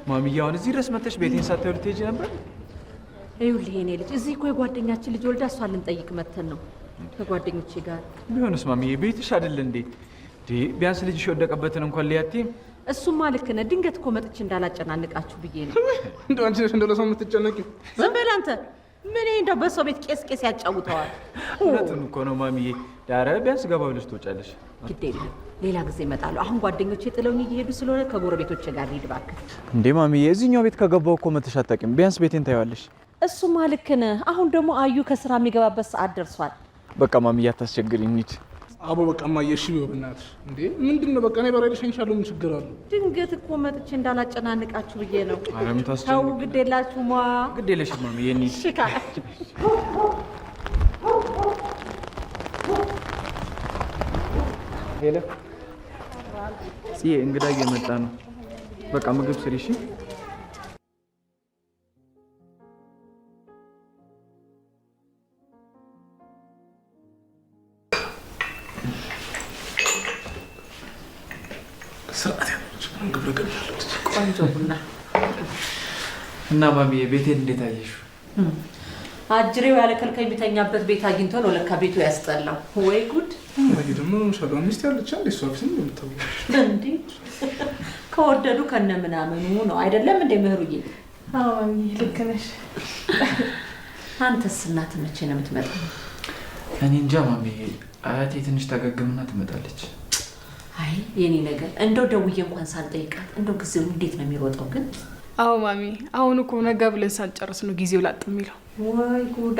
ማሚያውን እዚህ ድረስ መጥተሽ ቤቴን ሳታዩ ልትሄጂ ነበር? ይኸውልህ የኔ ልጅ እዚህ እኮ የጓደኛችን ልጅ ወልዳ እሷን ልንጠይቅ መተን ነው ከጓደኞቼ ጋር። ቢሆንስ ማሚዬ ቤትሽ አይደል እንዴ? ቢያንስ ልጅሽ የወደቀበትን እንኳን ሊያቲም። እሱማ ልክ ነህ። ድንገት እኮ መጥቼ እንዳላጨናንቃችሁ ብዬ ነው። እንደው አንቺ ነሽ እንደው ለሰው የምትጨነቂው? ዝም በል አንተ። ምን እንደው በሰው ቤት ቄስ ያጫውተዋል። እውነቱን እኮ ነው ማሚዬ። ዳረ ቢያንስ ገባ ብለሽ ትወጫለሽ። ግድ የለም ሌላ ጊዜ እመጣለሁ። አሁን ጓደኞቼ ጥለውኝ እየሄዱ ስለሆነ ከጎረቤቶቼ ጋር ልሂድ እባክህ። እንዴ ማሚዬ እዚህኛው ቤት ከገባው እኮ መተሽ አታውቂም። ቢያንስ ቤቴን ታይዋለሽ። እሱማ ልክ ነህ። አሁን ደግሞ አዩ ከስራ የሚገባበት ሰዓት ደርሷል። በቃ ማሚዬ አታስቸግሪኝ እንሂድ። አቦ በቃ ማየ እሺ በእናትሽ። እንዴ ምንድነው? በቃ እኔ በራይልሽ እንሻለው ምን ችግር አለው? ድንገት እኮ መጥቼ እንዳላጨናንቃችሁ ብዬ ነው። አረም ታስጨንቁ። ተው ግድ የላችሁም። ግድ የለሽም ማሚዬ እንሂድ። እሺ ካላችሁ ሄሎ እንግዳ እየመጣ ነው። በቃ ምግብ ስሪ እሺ። ቆንጆ ቡና እና ማሚዬ ቤቴን እንዴት አየሽው? አጅሬው ያለ ከልካይ የሚተኛበት ቤት አግኝቶ ነው ለካ ቤቱ ያስጠላው። ወይ ጉድ! ወይ ደግሞ ሻጋው ሚስት ያለች አንዴ እሷ ፊት ነው የምታወራው እንዴ? ከወደዱ ከነ ምናምኑ ነው አይደለም እንዴ ምህሩዬ? አዎ ማሚዬ ልክ ነሽ። አንተስ እናት መቼ ነው የምትመጣው? እኔ እንጃ ማሚዬ። አያቴ ትንሽ ታገግምና ትመጣለች። አይ የኔ ነገር እንደው ደውዬ እንኳን ሳልጠይቃት እንደው ጊዜው እንዴት ነው የሚሮጠው ግን? አዎ ማሚ አሁን እኮ ነገ ብለን ሳንጨርስ ነው ጊዜው ላጥ የሚለው። ወይ ጉድ!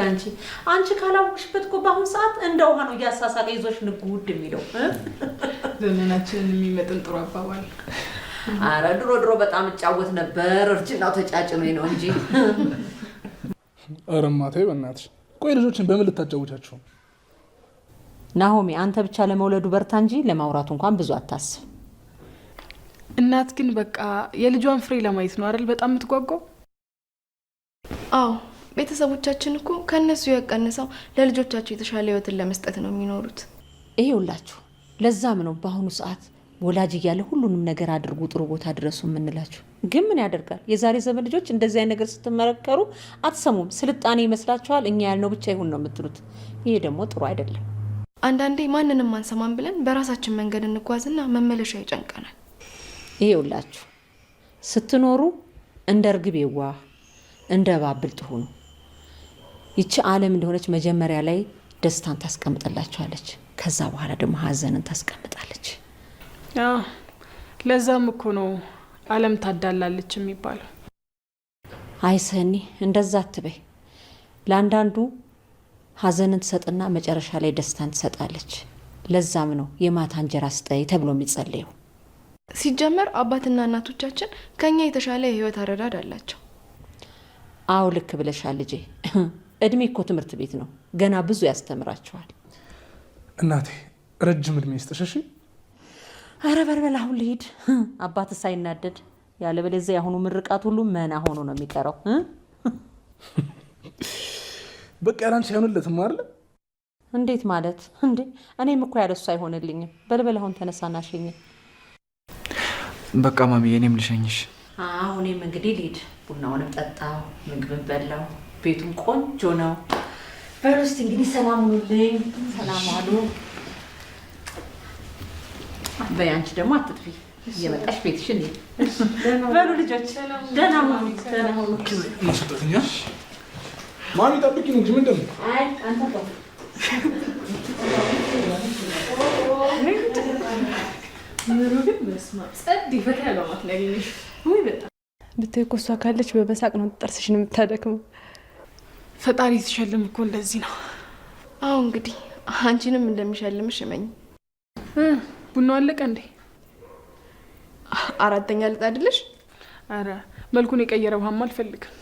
አንቺ ካላወቅሽበት እኮ በአሁን ሰዓት እንደ ውሃ ነው እያሳሳቀ ይዞሽ ንጉድ የሚለው። ዘመናችንን የሚመጥን ጥሩ አባባል። አረ ድሮ በጣም እጫወት ነበር። እርጅናው ተጫጭኖኝ ነው እንጂ። ኧረ ማታዬ በእናትሽ። ቆይ ልጆችን በምን ልታጫውቻቸው? ናሆሜ አንተ ብቻ ለመውለዱ በርታ እንጂ ለማውራቱ እንኳን ብዙ አታስብ። እናት ግን በቃ የልጇን ፍሬ ለማየት ነው አይደል በጣም የምትጓጓው? አዎ ቤተሰቦቻችን እኮ ከነሱ ያቀነሰው ለልጆቻቸው የተሻለ ህይወትን ለመስጠት ነው የሚኖሩት። ይሄውላችሁ ለዛም ነው በአሁኑ ሰዓት ወላጅ እያለ ሁሉንም ነገር አድርጉ ጥሩ ቦታ ድረሱ የምንላችሁ። ግን ምን ያደርጋል የዛሬ ዘመን ልጆች እንደዚህ አይነት ነገር ስትመረከሩ አትሰሙም። ስልጣኔ ይመስላችኋል። እኛ ያልነው ብቻ ይሁን ነው የምትሉት። ይሄ ደግሞ ጥሩ አይደለም። አንዳንዴ ማንንም አንሰማም ብለን በራሳችን መንገድ እንጓዝና መመለሻ ይጨንቀናል። ይሄውላችሁ ስትኖሩ እንደ እርግብ የዋህ እንደ እባብ ብልጥ ሁኑ። ይቺ ዓለም እንደሆነች መጀመሪያ ላይ ደስታን ታስቀምጥላችኋለች፣ ከዛ በኋላ ደግሞ ሀዘንን ታስቀምጣለች። ለዛም እኮ ነው ዓለም ታዳላለች የሚባለው። አይ ሰኒ እንደዛ አትበይ። ለአንዳንዱ ሀዘንን ትሰጥና መጨረሻ ላይ ደስታን ትሰጣለች። ለዛም ነው የማታ እንጀራ ስጠይ ተብሎ የሚጸለየው። ሲጀመር አባትና እናቶቻችን ከኛ የተሻለ የህይወት አረዳድ አላቸው። አዎ ልክ ብለሻል ልጄ። እድሜ እኮ ትምህርት ቤት ነው፣ ገና ብዙ ያስተምራቸዋል። እናቴ ረጅም እድሜ ይስጥሽ እሺ። አረ በርበል አሁን ልሂድ። አባት ሳይናደድ ያለበለዚያ ያሁኑ ምርቃት ሁሉ መና ሆኖ ነው የሚቀረው። በቃ ያላንቺ አይሆንለትም አይደል? እንዴት ማለት እንዴ? እኔም እኮ ያለሱ አይሆንልኝም። በልበል አሁን ተነሳና ሸኝ። በቃ ማሚዬ እኔም ልሸኝሽ። አሁንም እንግዲህ ልሂድ። ቡናውንም ጠጣው፣ ምግብን በላው፣ ቤቱም ቆንጆ ነው። በሉ እስቲ እንግዲህ ሰላም ሁኑልኝ። ሰላም ዋሉ። በይ አንቺ ደግሞ አትጥፊ። እየመጣሽ ቤትሽን ይሄ በሉ ልጆች ደህና ሁኑ። ደህና ሁኑ። ማሰጠኛ ማሚ ጠብቂኝ እንጂ ምንድን ነው? አይ አንተ ተው። ምሩ ግን በስማ ጸድ ይፈታ ያለማት ለግኝሽ ወይ በጣም ብታይ እኮ እሷ ካለች በመሳቅ ነው ጥርስሽን የምታደክመው። ፈጣሪ ሲሸልም እኮ እንደዚህ ነው። አዎ እንግዲህ አንቺንም እንደሚሸልምሽ እመኝ። ቡናው አለቀ እንዴ? አራተኛ ልጣድልሽ? አረ መልኩን የቀየረ ውሃማ አልፈልግም።